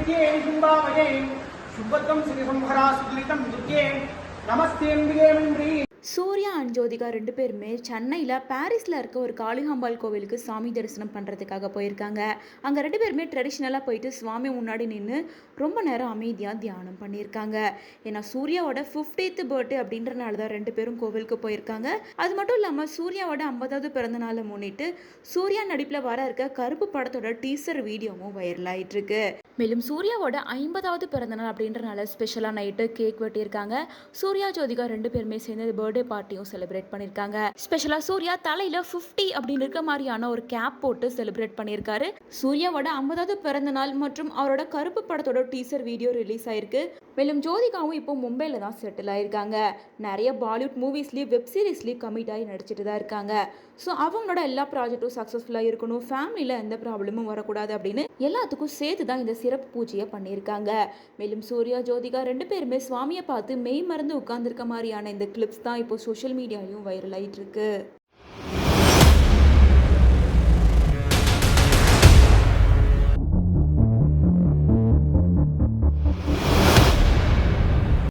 नित्ये शुम्भावये शुभत्वं श्रीसंहरा सुदुरितं दुर्गे नमस्ते अम्बिके சூர்யா அண்ட் ஜோதிகா 2 பேருமே சென்னையில் பாரிஸில் இருக்க ஒரு காளிகாம்பாள் கோவிலுக்கு சாமி தரிசனம் பண்ணுறதுக்காக போயிருக்காங்க. அங்கே 2 பேருமே ட்ரெடிஷ்னலாக போயிட்டு சுவாமி முன்னாடி நின்று ரொம்ப நேரம் அமைதியாக தியானம் பண்ணியிருக்காங்க. ஏன்னா சூர்யாவோட 50th பர்த்டே அப்படின்றனால தான் 2 பேரும் கோவிலுக்கு போயிருக்காங்க. அது மட்டும் இல்லாமல் சூர்யாவோட 50வது பிறந்த நாளை முன்னிட்டு சூர்யா நடிப்பில் வர இருக்க கருப்பு படத்தோட டீசர் வீடியோவும் வைரல் ஆகிட்டு இருக்கு. மேலும் சூர்யாவோட 50வது பிறந்தநாள் அப்படின்றனால ஸ்பெஷலாக நைட்டு கேக் வெட்டியிருக்காங்க. சூர்யா ஜோதிகா 2 பேருமே சேர்ந்து பர்த்டே பார்ட்டியும் செலிப்ரேட் பண்ணியிருக்காங்க. ஸ்பெஷலாக சூர்யா தலையில் 50 அப்படின்னு இருக்க மாதிரியான ஒரு கேப் போட்டு செலிப்ரேட் பண்ணியிருக்காரு. சூர்யாவோட 50வது பிறந்தநாள் மற்றும் அவரோட கருப்பு படத்தோட டீசர் வீடியோ ரிலீஸ் ஆயிருக்கு. மேலும் ஜோதிகாவும் இப்போ மும்பையில் தான் செட்டில் ஆயிருக்காங்க. நிறைய பாலிவுட் மூவிஸ்லேயும் வெப் சீரிஸ்லேயும் கமிட் ஆகி நடிச்சிட்டு தான் இருக்காங்க. ஸோ அவங்களோட எல்லா ப்ராஜெக்டும் சக்ஸஸ்ஃபுல்லாக இருக்கணும், ஃபேமிலியில் எந்த ப்ராப்ளமும் வரக்கூடாது அப்படின்னு எல்லாத்துக்கும் சேர்த்து தான் இந்த சிறப்பு பூஜையை பண்ணியிருக்காங்க. மேலும் சூர்யா ஜோதிகா 2 பேருமே சுவாமியை பார்த்து மெய் மறந்து உட்கார்ந்துருக்க மாதிரியான இந்த கிளிப்ஸ் தான் இப்போ சோஷியல் மீடியாலையும் வைரல் ஆகிட்டு இருக்கு.